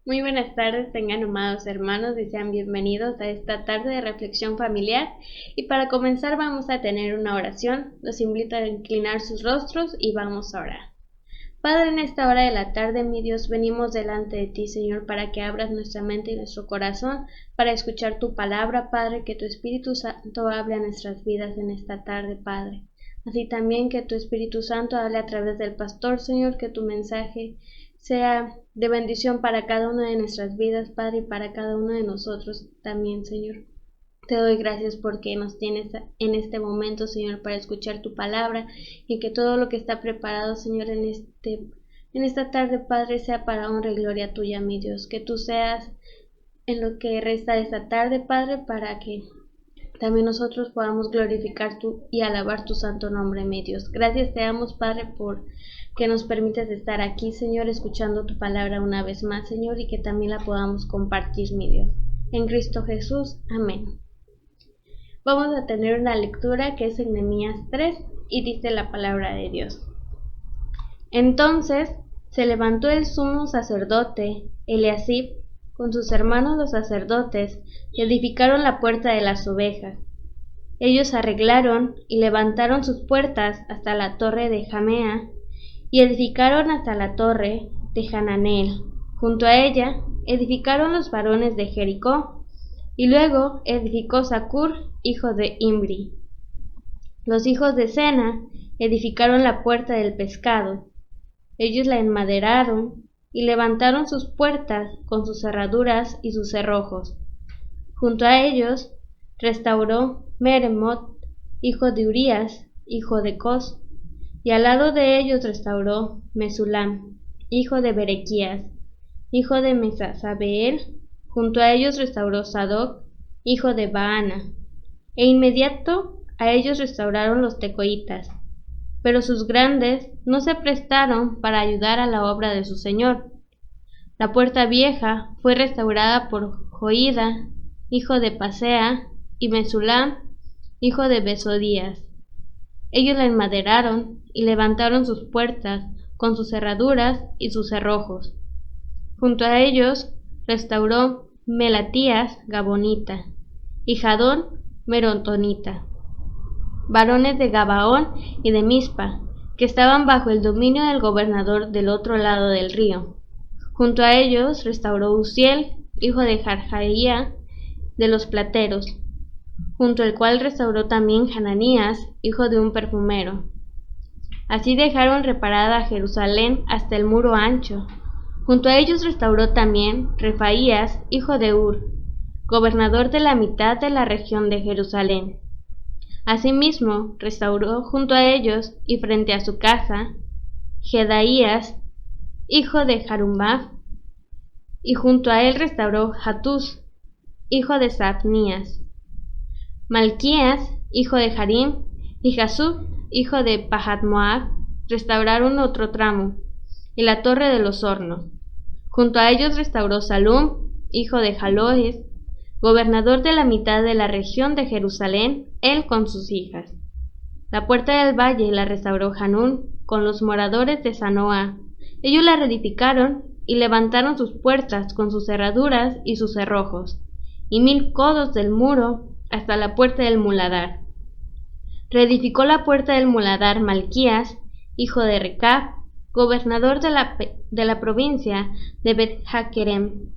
Muy buenas tardes, tengan amados hermanos y sean bienvenidos a esta tarde de reflexión familiar. Y para comenzar vamos a tener una oración. Los invito a inclinar sus rostros y vamos a orar. Padre, en esta hora de la tarde, mi Dios, venimos delante de ti, Señor, para que abras nuestra mente y nuestro corazón para escuchar tu palabra, Padre, que tu Espíritu Santo hable a nuestras vidas en esta tarde, Padre. Así también que tu Espíritu Santo hable a través del pastor, Señor, que tu mensaje sea de bendición para cada una de nuestras vidas, Padre, y para cada uno de nosotros también, Señor. Te doy gracias porque nos tienes en este momento, Señor, para escuchar tu palabra y que todo lo que está preparado, Señor, en esta tarde, Padre, sea para honra y gloria tuya, mi Dios. Que tú seas en lo que resta de esta tarde, Padre, para que también nosotros podamos glorificar y alabar tu santo nombre, mi Dios. Gracias te damos, Padre, por que nos permites estar aquí, Señor, escuchando tu palabra una vez más, Señor, y que también la podamos compartir, mi Dios. En Cristo Jesús. Amén. Vamos a tener una lectura que es en Nehemías 3 y dice la palabra de Dios. Entonces se levantó el sumo sacerdote Eliasib con sus hermanos los sacerdotes y edificaron la puerta de las ovejas. Ellos arreglaron y levantaron sus puertas hasta la torre de Jamea y edificaron hasta la torre de Hananeel. Junto a ella edificaron los varones de Jericó, y luego edificó Zacur, hijo de Imri. Los hijos de Sena edificaron la puerta del pescado. Ellos la enmaderaron y levantaron sus puertas con sus cerraduras y sus cerrojos. Junto a ellos restauró Meremot, hijo de Urías, hijo de Cos, y al lado de ellos restauró Mesulam, hijo de Berequías, hijo de Mesazabeel. Junto a ellos restauró Sadoc, hijo de Baana, e inmediato a ellos restauraron los tecoitas. Pero sus grandes no se prestaron para ayudar a la obra de su señor. La puerta vieja fue restaurada por Joída, hijo de Pasea, y Mesulam, hijo de Besodías. Ellos la enmaderaron y levantaron sus puertas con sus cerraduras y sus cerrojos. Junto a ellos restauró Melatías Gabonita y Jadón Merontonita, varones de Gabaón y de Mizpa, que estaban bajo el dominio del gobernador del otro lado del río. Junto a ellos restauró Uziel, hijo de Jarjaía, de los plateros, junto al cual restauró también Hananías, hijo de un perfumero. Así dejaron reparada a Jerusalén hasta el muro ancho. Junto a ellos restauró también Refaías, hijo de Ur, gobernador de la mitad de la región de Jerusalén. Asimismo, restauró junto a ellos y frente a su casa Jedaías, hijo de Jarumbaf, y junto a él restauró Hatús, hijo de Safnías. Malquías, hijo de Harim, y Jasub, hijo de Pahat-Moab, restauraron otro tramo, y la torre de los hornos. Junto a ellos restauró Salum, hijo de Jaloes, gobernador de la mitad de la región de Jerusalén, él con sus hijas. La puerta del valle la restauró Hanún con los moradores de Zanoa. Ellos la reedificaron y levantaron sus puertas con sus cerraduras y sus cerrojos, y 1000 codos del muro hasta la puerta del muladar. Reedificó la puerta del muladar Malquías, hijo de Recab, gobernador de la provincia de Bet-Hakerem.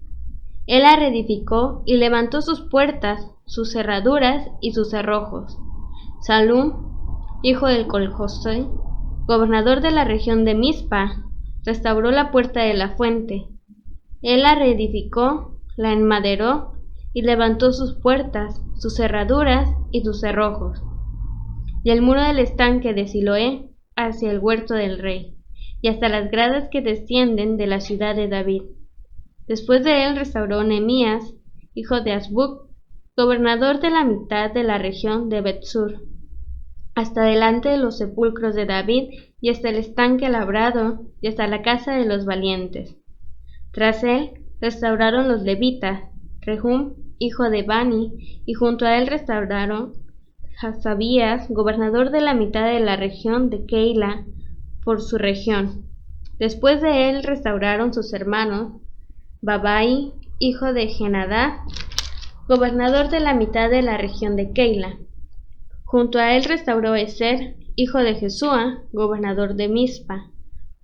Él la reedificó y levantó sus puertas, sus cerraduras y sus cerrojos. Salum, hijo del Coljosoy, gobernador de la región de Mizpa, restauró la puerta de la fuente. Él la reedificó, la enmaderó y levantó sus puertas, sus cerraduras y sus cerrojos. Y el muro del estanque de Siloé hacia el huerto del rey, y hasta las gradas que descienden de la ciudad de David. Después de él restauró Nehemías, hijo de Azbuk, gobernador de la mitad de la región de Bet-Sur, hasta delante de los sepulcros de David y hasta el estanque labrado y hasta la casa de los valientes. Tras él restauraron los levitas, Rehum, hijo de Bani, y junto a él restauraron Hasabías, gobernador de la mitad de la región de Keila, por su región. Después de él restauraron sus hermanos Babai, hijo de Henadad, gobernador de la mitad de la región de Keila. Junto a él restauró Ezer, hijo de Jesúa, gobernador de Mizpa,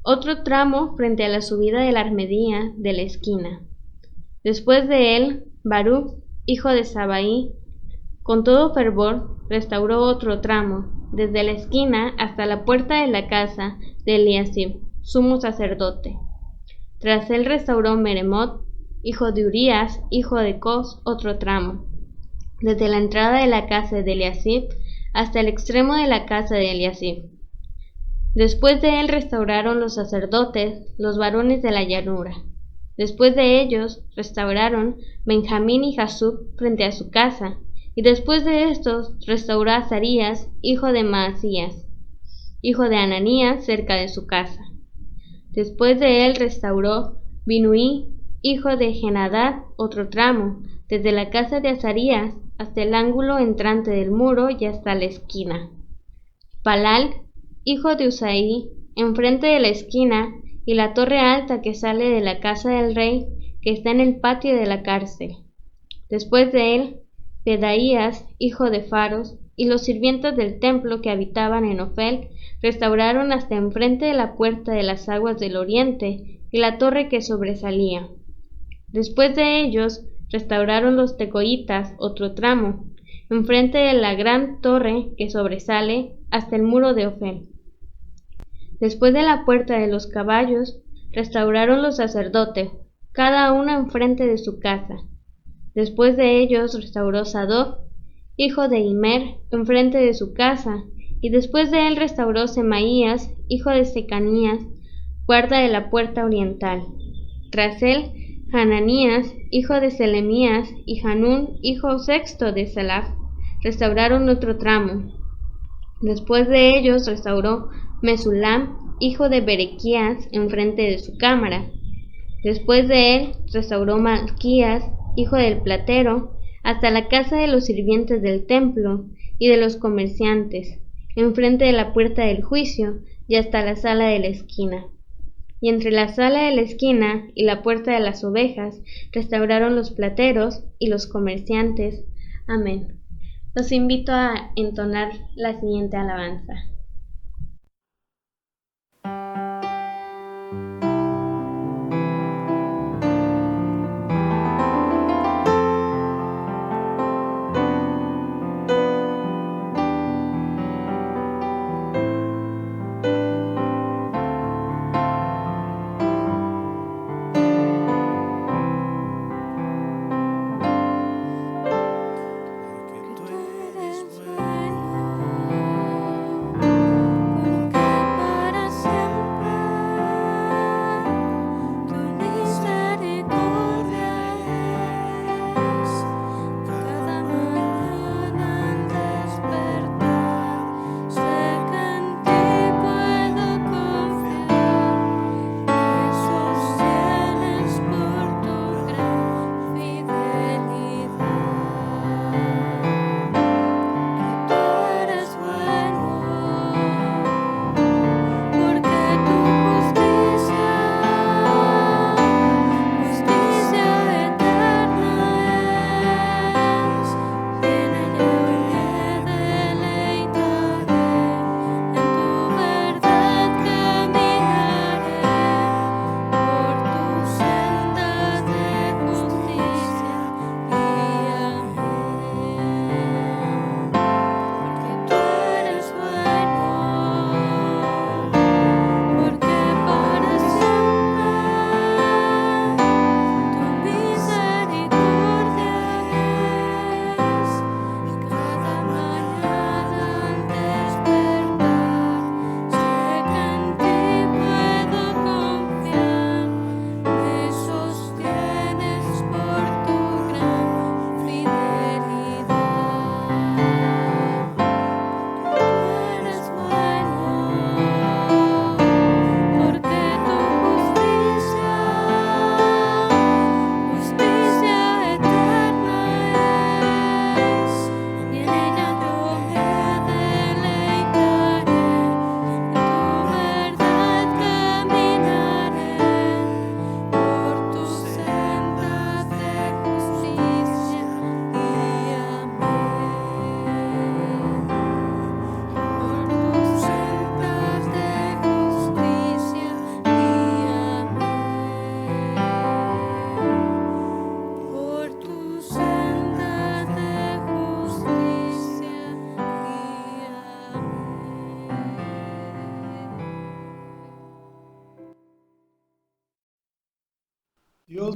otro tramo frente a la subida de la armedía de la esquina. Después de él, Baruch, hijo de Sabai, con todo fervor, restauró otro tramo, desde la esquina hasta la puerta de la casa de Eliasib, sumo sacerdote. Tras él restauró Meremot, hijo de Urías, hijo de Cos, otro tramo, desde la entrada de la casa de Eliasib hasta el extremo de la casa de Eliasib. Después de él restauraron los sacerdotes, los varones de la llanura. Después de ellos restauraron Benjamín y Jasub frente a su casa, y después de estos restauró a Azarías, hijo de Maasías, hijo de Ananías, cerca de su casa. Después de él restauró Binuí, hijo de Henadad, otro tramo, desde la casa de Azarías hasta el ángulo entrante del muro y hasta la esquina. Palal, hijo de Usaí, enfrente de la esquina, y la torre alta que sale de la casa del rey, que está en el patio de la cárcel. Después de él, Pedaías, hijo de Faros, y los sirvientes del templo que habitaban en Ofel, restauraron hasta enfrente de la puerta de las aguas del oriente y la torre que sobresalía. Después de ellos, restauraron los tecoitas, otro tramo, enfrente de la gran torre que sobresale hasta el muro de Ofel. Después de la puerta de los caballos, restauraron los sacerdotes, cada uno enfrente de su casa. Después de ellos restauró Sadoc, hijo de Imer, enfrente de su casa, y después de él restauró Semaías, hijo de Secanías, guarda de la puerta oriental. Tras él, Hananías, hijo de Selemías, y Hanún, hijo sexto de Salaf, restauraron otro tramo. Después de ellos restauró Mesulam, hijo de Berequías, enfrente de su cámara. Después de él restauró Malquías, hijo del platero, hasta la casa de los sirvientes del templo y de los comerciantes, enfrente de la puerta del juicio y hasta la sala de la esquina. Y entre la sala de la esquina y la puerta de las ovejas restauraron los plateros y los comerciantes. Amén. Los invito a entonar la siguiente alabanza.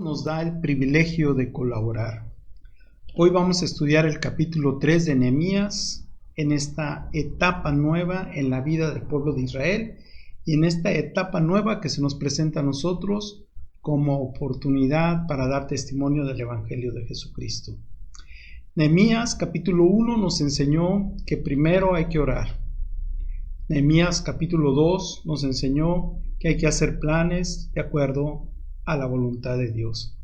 nos da el privilegio de colaborar. Hoy vamos a estudiar el capítulo 3 de Nehemías en esta etapa nueva en la vida del pueblo de Israel y en esta etapa nueva que se nos presenta a nosotros como oportunidad para dar testimonio del Evangelio de Jesucristo. Nehemías capítulo 1 nos enseñó que primero hay que orar. Nehemías capítulo 2 nos enseñó que hay que hacer planes de acuerdo a la voluntad de Dios.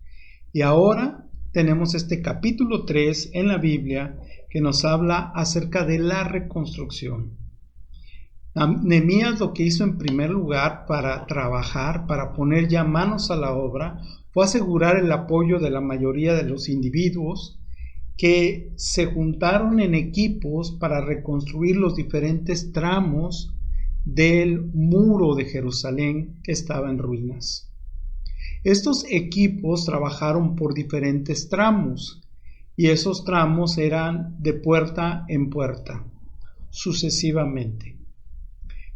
Y ahora tenemos este capítulo 3 en la Biblia que nos habla acerca de la reconstrucción. Nehemías lo que hizo en primer lugar para trabajar, para poner ya manos a la obra, fue asegurar el apoyo de la mayoría de los individuos que se juntaron en equipos para reconstruir los diferentes tramos del muro de Jerusalén que estaba en ruinas. Estos equipos trabajaron por diferentes tramos y esos tramos eran de puerta en puerta, sucesivamente.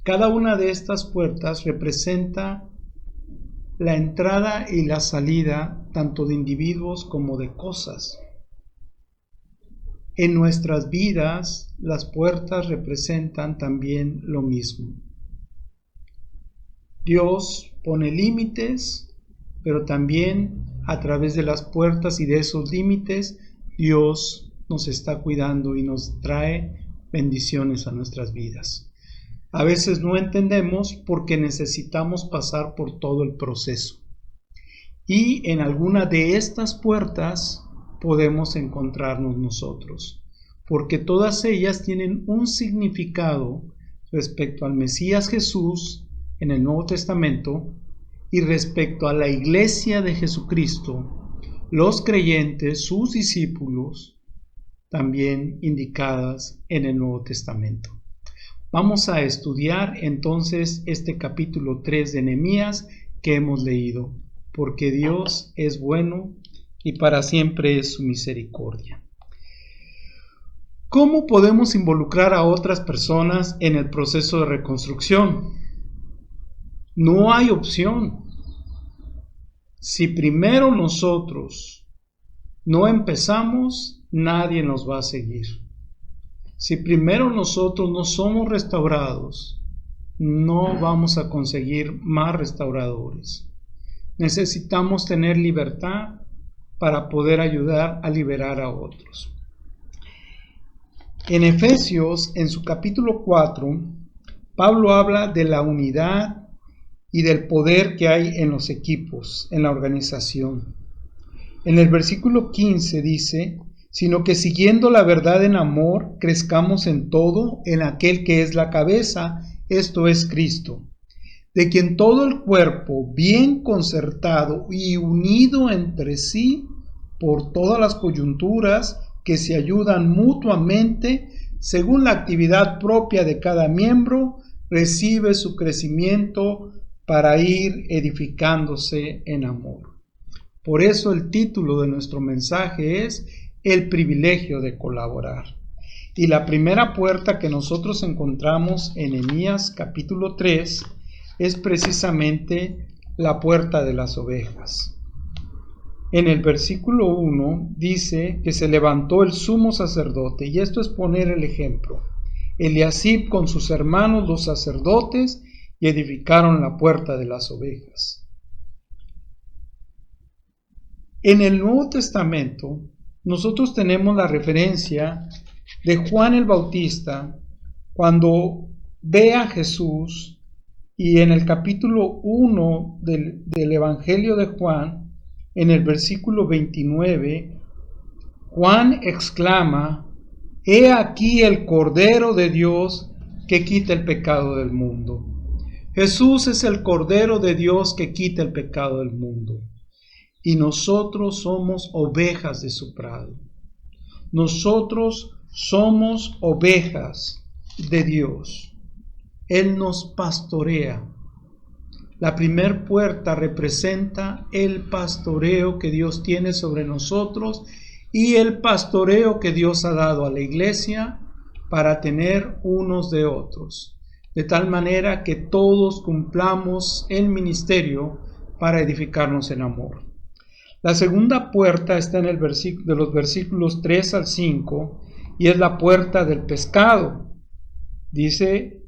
Cada una de estas puertas representa la entrada y la salida tanto de individuos como de cosas. En nuestras vidas, las puertas representan también lo mismo. Dios pone límites, pero también a través de las puertas y de esos límites, Dios nos está cuidando y nos trae bendiciones a nuestras vidas. A veces no entendemos porque necesitamos pasar por todo el proceso. Y en alguna de estas puertas podemos encontrarnos nosotros, porque todas ellas tienen un significado respecto al Mesías Jesús en el Nuevo Testamento y respecto a la Iglesia de Jesucristo, los creyentes, sus discípulos, también indicadas en el Nuevo Testamento. Vamos a estudiar entonces este capítulo 3 de Nehemías que hemos leído, porque Dios es bueno y para siempre es su misericordia. ¿Cómo podemos involucrar a otras personas en el proceso de reconstrucción? No hay opción. Si primero nosotros no empezamos, nadie nos va a seguir. Si primero nosotros no somos restaurados, no vamos a conseguir más restauradores. Necesitamos tener libertad para poder ayudar a liberar a otros. En Efesios, en su capítulo 4, Pablo habla de la unidad y del poder que hay en los equipos, en la organización. En el versículo 15 dice: sino que siguiendo la verdad en amor, crezcamos en todo en aquel que es la cabeza, esto es Cristo, de quien todo el cuerpo, bien concertado y unido entre sí, por todas las coyunturas que se ayudan mutuamente, según la actividad propia de cada miembro, recibe su crecimiento para ir edificándose en amor. Por eso el título de nuestro mensaje es el privilegio de colaborar. Y la primera puerta que nosotros encontramos en Nehemías capítulo 3 es precisamente la puerta de las ovejas. En el versículo 1 dice que se levantó el sumo sacerdote, y esto es poner el ejemplo. Eliasib con sus hermanos los sacerdotes y edificaron la puerta de las ovejas. En el Nuevo Testamento nosotros tenemos la referencia de Juan el Bautista cuando ve a Jesús, y en el capítulo 1 del Evangelio de Juan, en el versículo 29, Juan exclama: «He aquí el Cordero de Dios que quita el pecado del mundo». Jesús es el Cordero de Dios que quita el pecado del mundo. Y nosotros somos ovejas de su prado. Nosotros somos ovejas de Dios. Él nos pastorea. La primer puerta representa el pastoreo que Dios tiene sobre nosotros y el pastoreo que Dios ha dado a la iglesia para tener unos de otros, de tal manera que todos cumplamos el ministerio para edificarnos en amor. La segunda puerta está en el de los versículos 3 al 5 y es la puerta del pescado. Dice,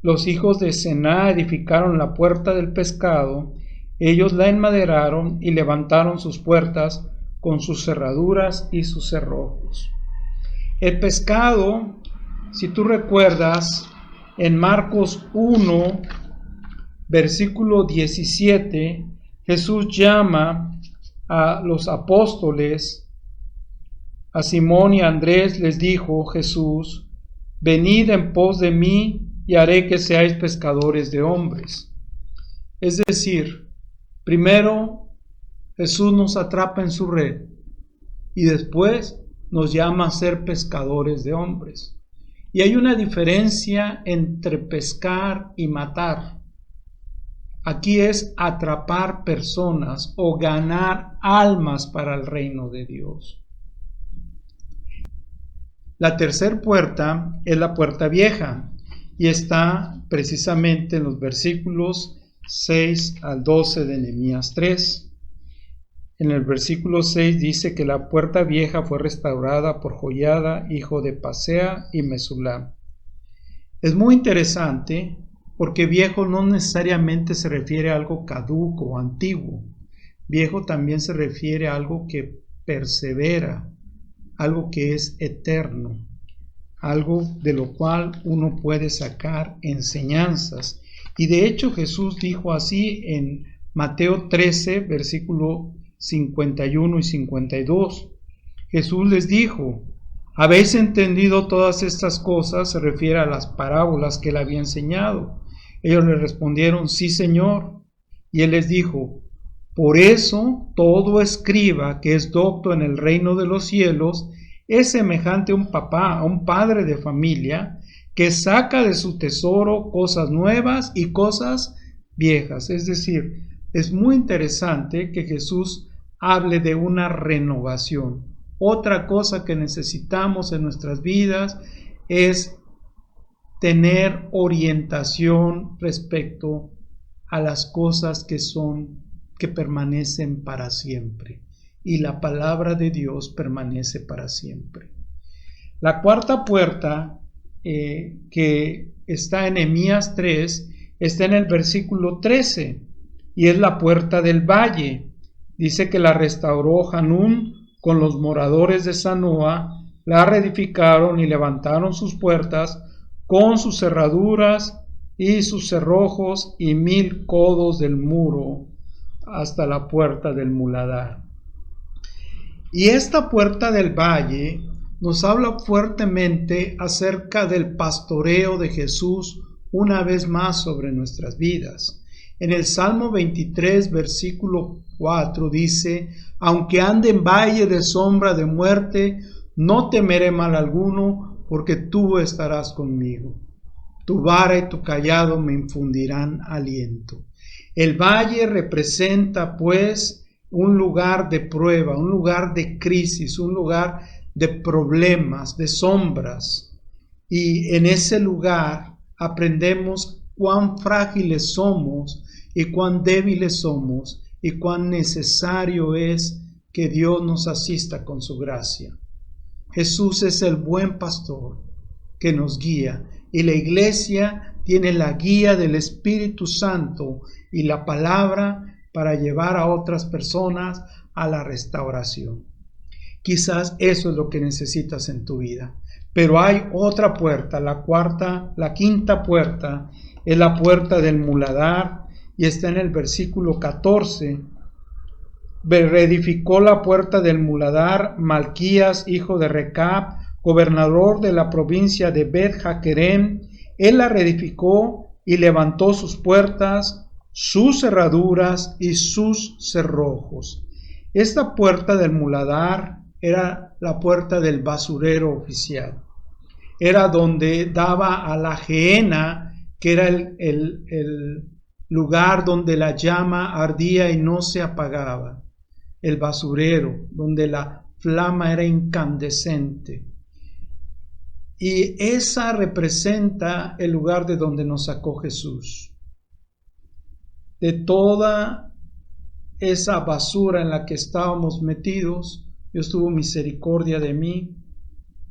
los hijos de Sená edificaron la puerta del pescado, ellos la enmaderaron y levantaron sus puertas con sus cerraduras y sus cerrojos. El pescado, si tú recuerdas, en Marcos 1, versículo 17, Jesús llama a los apóstoles, a Simón y a Andrés les dijo Jesús, venid en pos de mí y haré que seáis pescadores de hombres. Es decir, primero Jesús nos atrapa en su red y después nos llama a ser pescadores de hombres. Y hay una diferencia entre pescar y matar. Aquí es atrapar personas o ganar almas para el reino de Dios. La tercera puerta es la puerta vieja y está precisamente en los versículos 6 al 12 de Nehemías 3. En el versículo 6 dice que la puerta vieja fue restaurada por Joiada, hijo de Pasea y Mesulam. Es muy interesante porque viejo no necesariamente se refiere a algo caduco o antiguo. Viejo también se refiere a algo que persevera, algo que es eterno, algo de lo cual uno puede sacar enseñanzas. Y de hecho Jesús dijo así en Mateo 13, versículo 51 y 52. Jesús les dijo, ¿habéis entendido todas estas cosas? Se refiere a las parábolas que él había enseñado. Ellos le respondieron, sí, Señor. Y él les dijo, por eso todo escriba que es docto en el reino de los cielos es semejante a un papá, a un padre de familia, que saca de su tesoro cosas nuevas y cosas viejas. Es decir, es muy interesante que Jesús hable de una renovación. Otra cosa que necesitamos en nuestras vidas es tener orientación respecto a las cosas que permanecen para siempre. Y la palabra de Dios permanece para siempre. La cuarta puerta que está en Nehemías 3 está en el versículo 13 y es la puerta del valle. Dice que la restauró Hanún con los moradores de Zanoa, la reedificaron y levantaron sus puertas con sus cerraduras y sus cerrojos y 1000 codos del muro hasta la puerta del muladar. Y esta puerta del valle nos habla fuertemente acerca del pastoreo de Jesús una vez más sobre nuestras vidas. En el Salmo 23, versículo 4 dice, aunque ande en valle de sombra de muerte, no temeré mal alguno, porque tú estarás conmigo. Tu vara y tu cayado me infundirán aliento. El valle representa, pues, un lugar de prueba, un lugar de crisis, un lugar de problemas, de sombras. Y en ese lugar aprendemos cuán frágiles somos y cuán débiles somos y cuán necesario es que Dios nos asista con su gracia. Jesús es el buen pastor que nos guía y la iglesia tiene la guía del Espíritu Santo y la palabra para llevar a otras personas a la restauración. Quizás eso es lo que necesitas en tu vida. Pero hay otra puerta, la quinta puerta, es la puerta del muladar y está en el versículo 14. Reedificó la puerta del muladar Malquías, hijo de Recab, gobernador de la provincia de Bet-Jaquerem. Él la reedificó y levantó sus puertas, sus cerraduras y sus cerrojos. Esta puerta del muladar era la puerta del basurero oficial. Era donde daba a la Gehenna, que era el lugar donde la llama ardía y no se apagaba. El basurero, donde la flama era incandescente. Y esa representa el lugar de donde nos sacó Jesús. De toda esa basura en la que estábamos metidos, Dios tuvo misericordia de mí,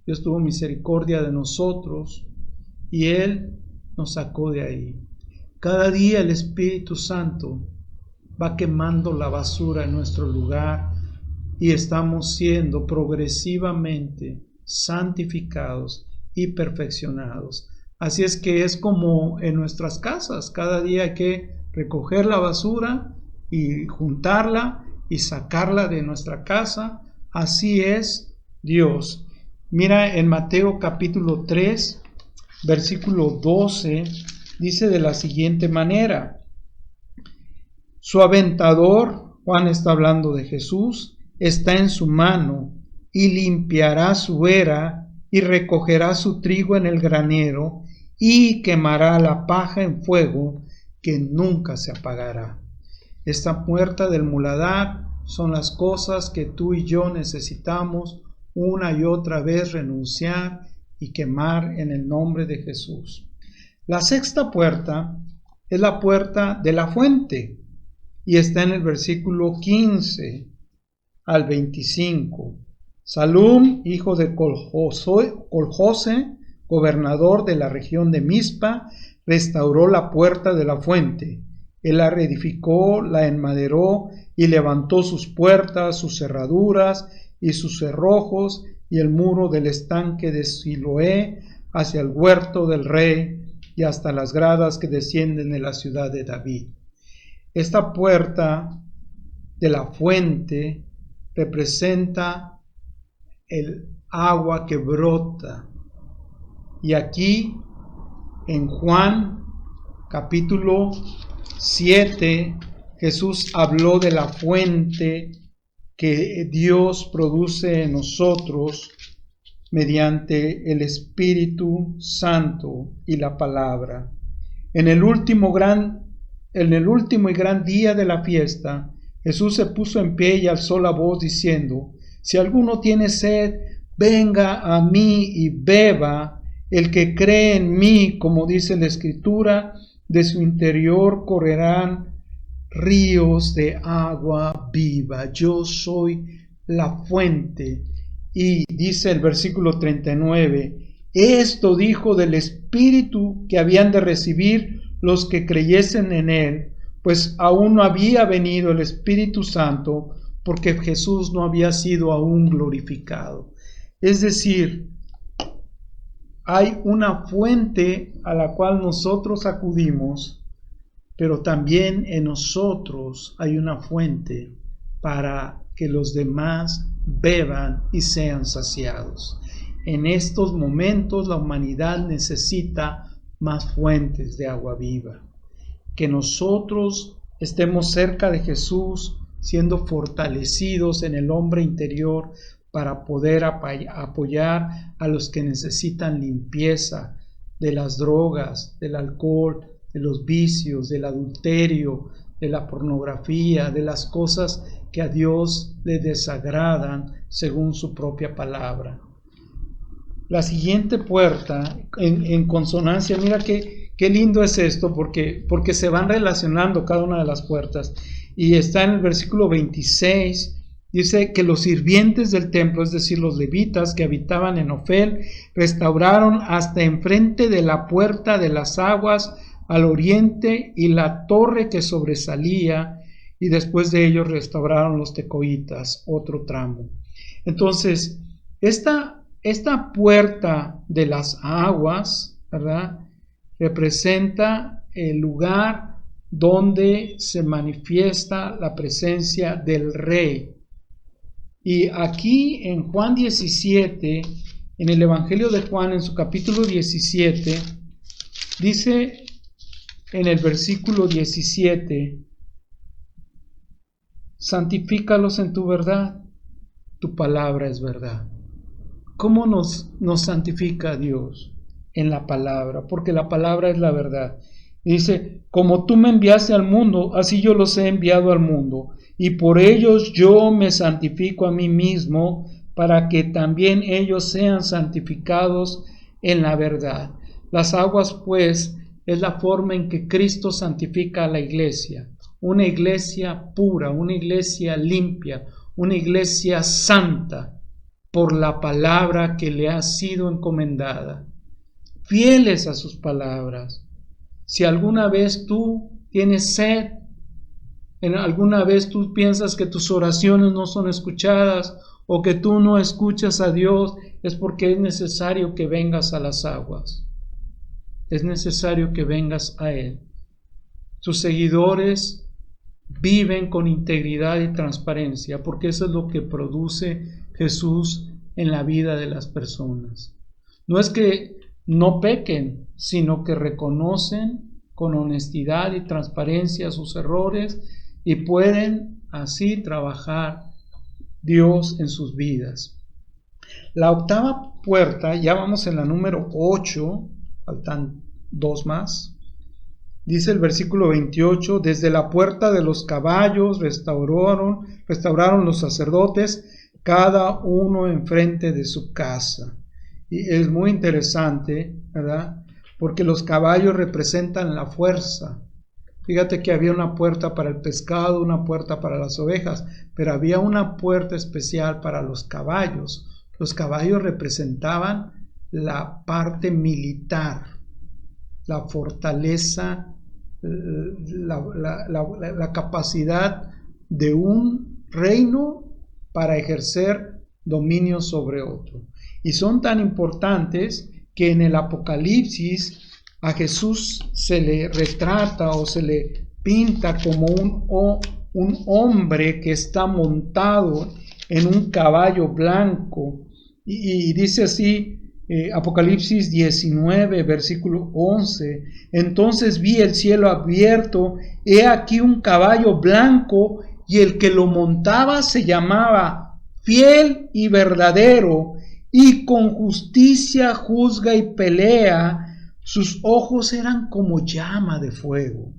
Dios tuvo misericordia de nosotros y Él nos sacó de ahí. Cada día el Espíritu Santo va quemando la basura en nuestro lugar y estamos siendo progresivamente santificados y perfeccionados. Así es que es como en nuestras casas, cada día hay que recoger la basura y juntarla y sacarla de nuestra casa. Así es Dios. Mira en Mateo capítulo 3, versículo 12, dice de la siguiente manera: su aventador, Juan está hablando de Jesús, está en su mano y limpiará su era y recogerá su trigo en el granero y quemará la paja en fuego que nunca se apagará. Esta puerta del muladar son las cosas que tú y yo necesitamos una y otra vez renunciar y quemar en el nombre de Jesús. La sexta puerta es la puerta de la fuente y está en el versículo 15 al 25. Salum, hijo de Coljose, gobernador de la región de Mizpa, restauró la puerta de la fuente. Él la reedificó, la enmaderó y levantó sus puertas, sus cerraduras y sus cerrojos y el muro del estanque de Siloé hacia el huerto del rey y hasta las gradas que descienden de la ciudad de David. Esta puerta de la fuente representa el agua que brota. Y aquí en Juan capítulo 7 Jesús habló de la fuente que Dios produce en nosotros mediante el Espíritu Santo y la palabra. En el último y gran día de la fiesta, Jesús se puso en pie y alzó la voz diciendo: si alguno tiene sed, venga a mí y beba. El que cree en mí, como dice la Escritura, de su interior correrán ríos de agua viva. Yo soy la fuente. Y dice el versículo 39, esto dijo del Espíritu que habían de recibir los que creyesen en él, pues aún no había venido el Espíritu Santo, porque Jesús no había sido aún glorificado. Es decir, hay una fuente a la cual nosotros acudimos, pero también en nosotros hay una fuente para que los demás beban y sean saciados. En estos momentos la humanidad necesita más fuentes de agua viva. Que nosotros estemos cerca de Jesús, siendo fortalecidos en el hombre interior para poder apoyar a los que necesitan limpieza de las drogas, del alcohol, de los vicios, del adulterio, de la pornografía, de las cosas que a Dios le desagradan según su propia palabra. La siguiente puerta, en consonancia, mira qué lindo es esto, porque se van relacionando cada una de las puertas. Y está en el versículo 26, dice que los sirvientes del templo, es decir, los levitas que habitaban en Ofel, restauraron hasta enfrente de la puerta de las aguas al oriente y la torre que sobresalía, y después de ellos restauraron los tecoitas, otro tramo. Entonces, esta puerta de las aguas, ¿verdad?, representa el lugar donde se manifiesta la presencia del Rey. Y aquí en Juan 17, en el Evangelio de Juan, en su capítulo 17, dice en el versículo 17, santifícalos en tu verdad, tu palabra es verdad. ¿Cómo nos santifica Dios? En la palabra, porque la palabra es la verdad. Y dice, como tú me enviaste al mundo, así yo los he enviado al mundo, y por ellos yo me santifico a mí mismo, para que también ellos sean santificados en la verdad. Las aguas, pues, es la forma en que Cristo santifica a la iglesia. una iglesia pura, una iglesia limpia, una iglesia santa por la palabra que le ha sido encomendada. Fieles a sus palabras. Si alguna vez tú tienes sed, alguna vez tú piensas que tus oraciones no son escuchadas o que tú no escuchas a Dios, es porque es necesario que vengas a las aguas. Es necesario que vengas a Él. Sus seguidores viven con integridad y transparencia, porque eso es lo que produce Jesús en la vida de las personas. No es que no pequen, sino que reconocen con honestidad y transparencia sus errores y pueden así trabajar Dios en sus vidas. La octava puerta, ya vamos en la número 8, faltan 2 más. Dice el versículo 28, desde la puerta de los caballos restauraron los sacerdotes, cada uno enfrente de su casa. Y es muy interesante, ¿verdad? Porque los caballos representan la fuerza. Fíjate que había una puerta para el pescado, una puerta para las ovejas, pero había una puerta especial para los caballos. Los caballos representaban la parte militar, la fortaleza, la capacidad de un reino para ejercer dominio sobre otro. Y son tan importantes que en el Apocalipsis a Jesús se le retrata o se le pinta como un hombre que está montado en un caballo blanco. Y dice así, Apocalipsis 19, versículo 11, entonces vi el cielo abierto, he aquí un caballo blanco, y el que lo montaba se llamaba Fiel y Verdadero, y con justicia juzga y pelea, sus ojos eran como llama de fuego,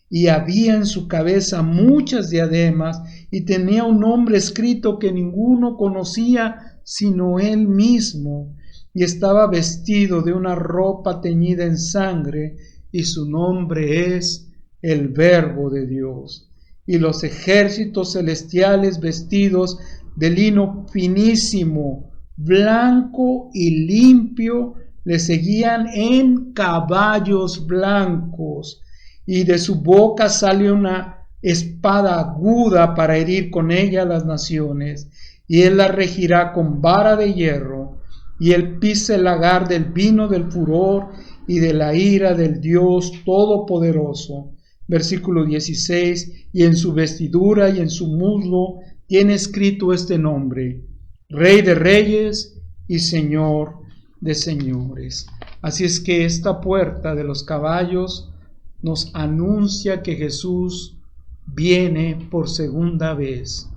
y había en su cabeza muchas diademas, y tenía un nombre escrito que ninguno conocía sino él mismo, y estaba vestido de una ropa teñida en sangre, y su nombre es el Verbo de Dios. Y los ejércitos celestiales vestidos de lino finísimo, blanco y limpio, le seguían en caballos blancos, y de su boca sale una espada aguda para herir con ella las naciones, y él la regirá con vara de hierro, y él pisa el lagar del vino del furor y de la ira del Dios Todopoderoso. Versículo 16, y en su vestidura y en su muslo tiene escrito este nombre, Rey de Reyes y Señor de Señores. Así es que esta puerta de los caballos nos anuncia que Jesús viene por segunda vez,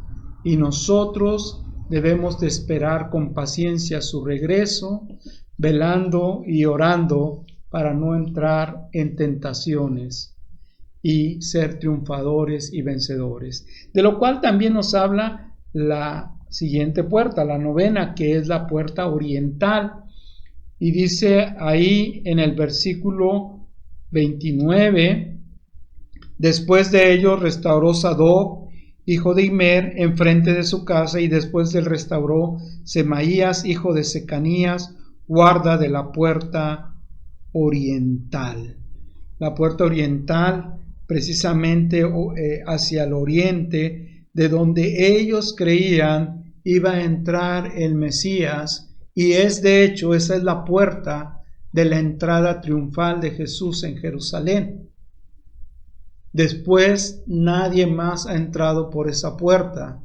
y nosotros debemos de esperar con paciencia su regreso, velando y orando para no entrar en tentaciones y ser triunfadores y vencedores. De lo cual también nos habla la siguiente puerta, la novena, que es la puerta oriental. Y dice ahí en el versículo 29, después de ello restauró Sadoc, hijo de Imer, enfrente de su casa, y después él restauró Semaías, hijo de Secanías, guarda de la puerta oriental. La puerta oriental, precisamente hacia el oriente, de donde ellos creían iba a entrar el Mesías, y es de hecho, esa es la puerta de la entrada triunfal de Jesús en Jerusalén. Después nadie más ha entrado por esa puerta,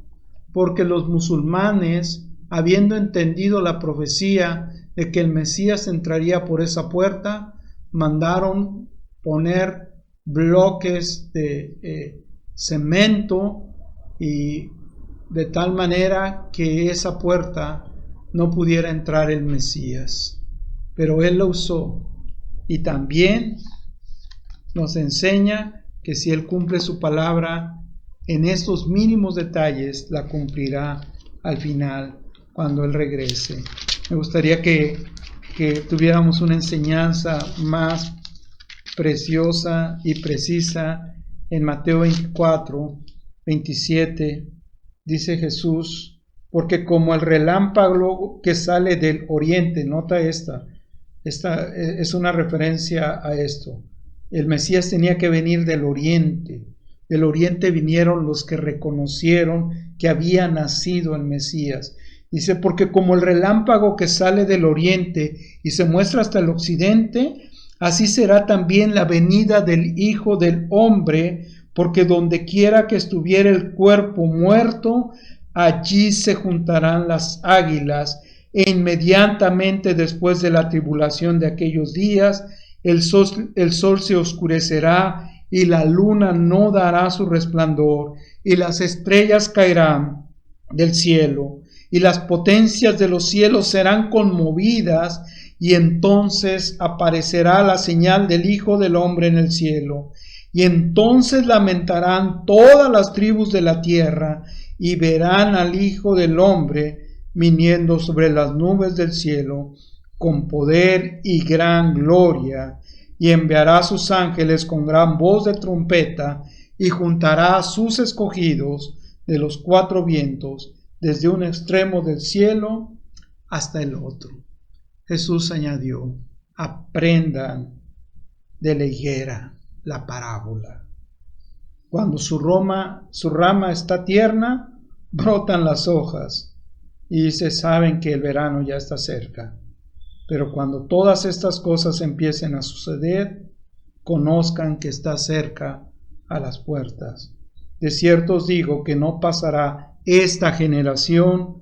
porque los musulmanes, habiendo entendido la profecía de que el Mesías entraría por esa puerta, mandaron poner bloques de cemento, y de tal manera que esa puerta no pudiera entrar el Mesías. Pero Él lo usó, y también nos enseña que si Él cumple su palabra en estos mínimos detalles, la cumplirá al final cuando Él regrese. Me gustaría que tuviéramos una enseñanza más preciosa y precisa en Mateo 24, 27, dice Jesús, porque como el relámpago que sale del oriente, nota esta es una referencia a esto. El Mesías tenía que venir del oriente. Del oriente vinieron los que reconocieron que había nacido el Mesías. Dice, porque como el relámpago que sale del oriente y se muestra hasta el occidente, así será también la venida del Hijo del Hombre, porque donde quiera que estuviera el cuerpo muerto, allí se juntarán las águilas, e inmediatamente después de la tribulación de aquellos días, el sol se oscurecerá y la luna no dará su resplandor, y las estrellas caerán del cielo, y las potencias de los cielos serán conmovidas, y entonces aparecerá la señal del Hijo del Hombre en el cielo. Y entonces lamentarán todas las tribus de la tierra, y verán al Hijo del Hombre viniendo sobre las nubes del cielo, con poder y gran gloria, y enviará a sus ángeles con gran voz de trompeta, y juntará a sus escogidos de los cuatro vientos, desde un extremo del cielo hasta el otro. Jesús añadió, aprendan de la higuera la parábola. Cuando su rama está tierna, brotan las hojas, y se saben que el verano ya está cerca. Pero cuando todas estas cosas empiecen a suceder, conozcan que está cerca a las puertas. De cierto os digo que no pasará esta generación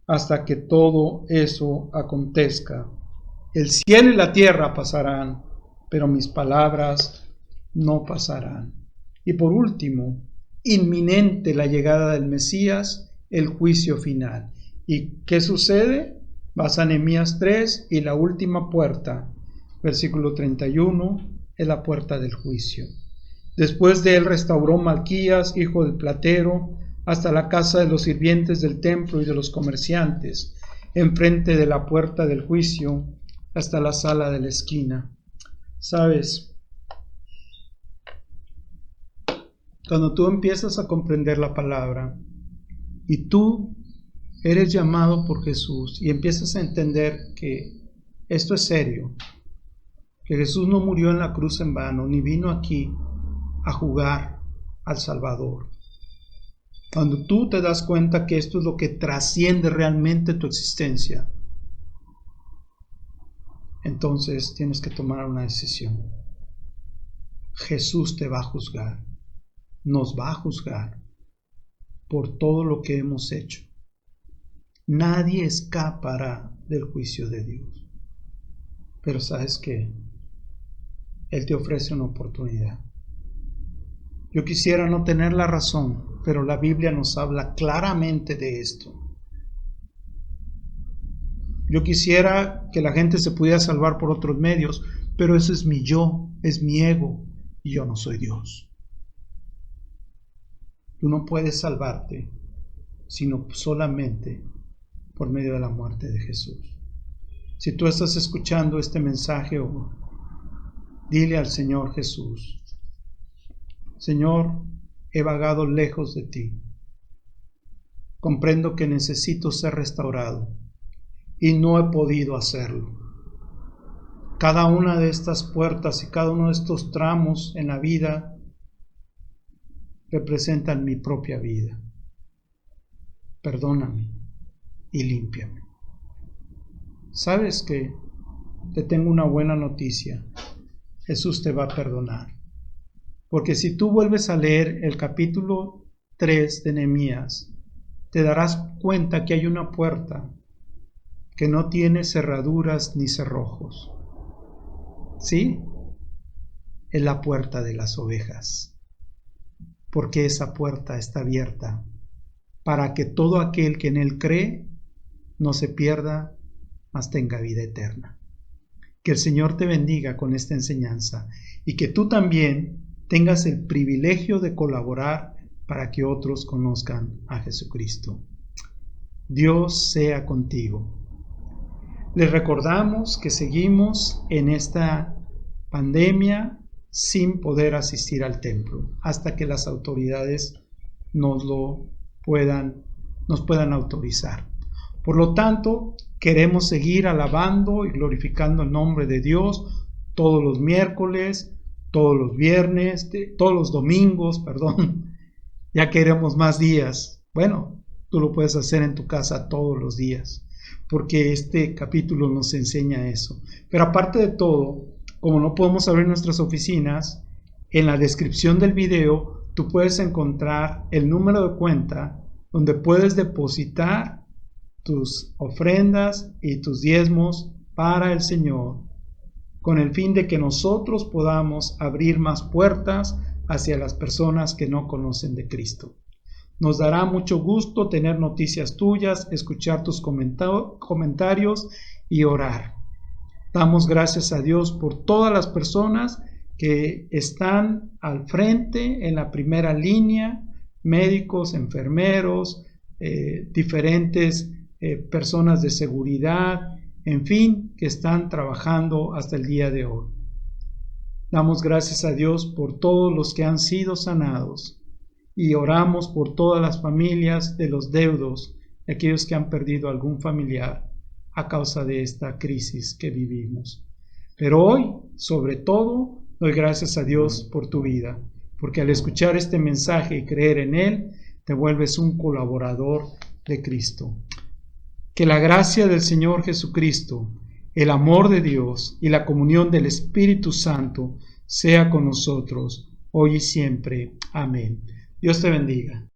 hasta que todo eso acontezca. El cielo y la tierra pasarán, pero mis palabras no pasarán. Y por último, inminente la llegada del Mesías, el juicio final. ¿Y qué sucede? Vas a Nehemías 3 y la última puerta, versículo 31, es la puerta del juicio. Después de él restauró Malquías, hijo del platero, hasta la casa de los sirvientes del templo y de los comerciantes, enfrente de la puerta del juicio, hasta la sala de la esquina. ¿Sabes? Cuando tú empiezas a comprender la palabra y tú eres llamado por Jesús y empiezas a entender que esto es serio, que Jesús no murió en la cruz en vano, ni vino aquí a jugar al Salvador. Cuando tú te das cuenta que esto es lo que trasciende realmente tu existencia, entonces tienes que tomar una decisión. Jesús te va a juzgar, nos va a juzgar por todo lo que hemos hecho. Nadie escapará del juicio de Dios. Pero ¿sabes qué? Él te ofrece una oportunidad. Yo quisiera no tener la razón, pero la Biblia nos habla claramente de esto. Yo quisiera que la gente se pudiera salvar por otros medios, pero eso es mi yo, es mi ego, y yo no soy Dios. Tú no puedes salvarte, sino solamente por medio de la muerte de Jesús. Si tú estás escuchando este mensaje hoy, dile al Señor Jesús: Señor, he vagado lejos de ti. Comprendo que necesito ser restaurado y no he podido hacerlo. Cada una de estas puertas y cada uno de estos tramos en la vida representan mi propia vida. Perdóname y límpiame. ¿Sabes qué? Te tengo una buena noticia. Jesús te va a perdonar. Porque si tú vuelves a leer el capítulo 3 de Nehemías, te darás cuenta que hay una puerta que no tiene cerraduras ni cerrojos. ¿Sí? Es la puerta de las ovejas. Porque esa puerta está abierta para que todo aquel que en él cree no se pierda, mas tenga vida eterna. Que el Señor te bendiga con esta enseñanza y que tú también tengas el privilegio de colaborar para que otros conozcan a Jesucristo. Dios sea contigo. Les recordamos que seguimos en esta pandemia sin poder asistir al templo hasta que las autoridades nos puedan autorizar. Por lo tanto, queremos seguir alabando y glorificando el nombre de Dios todos los miércoles, todos los viernes, todos los domingos, ya queremos más días. Bueno, tú lo puedes hacer en tu casa todos los días, porque este capítulo nos enseña eso. Pero aparte de todo, como no podemos abrir nuestras oficinas, en la descripción del video tú puedes encontrar el número de cuenta donde puedes depositar tus ofrendas y tus diezmos para el Señor, con el fin de que nosotros podamos abrir más puertas hacia las personas que no conocen de Cristo. Nos dará mucho gusto tener noticias tuyas, escuchar tus comentarios y orar. Damos gracias a Dios por todas las personas que están al frente, en la primera línea, médicos, enfermeros, diferentes personas de seguridad, en fin, que están trabajando hasta el día de hoy. Damos gracias a Dios por todos los que han sido sanados y oramos por todas las familias de los deudos, de aquellos que han perdido algún familiar a causa de esta crisis que vivimos. Pero hoy, sobre todo, doy gracias a Dios por tu vida, porque al escuchar este mensaje y creer en él, te vuelves un colaborador de Cristo. Que la gracia del Señor Jesucristo, el amor de Dios y la comunión del Espíritu Santo sea con nosotros hoy y siempre. Amén. Dios te bendiga.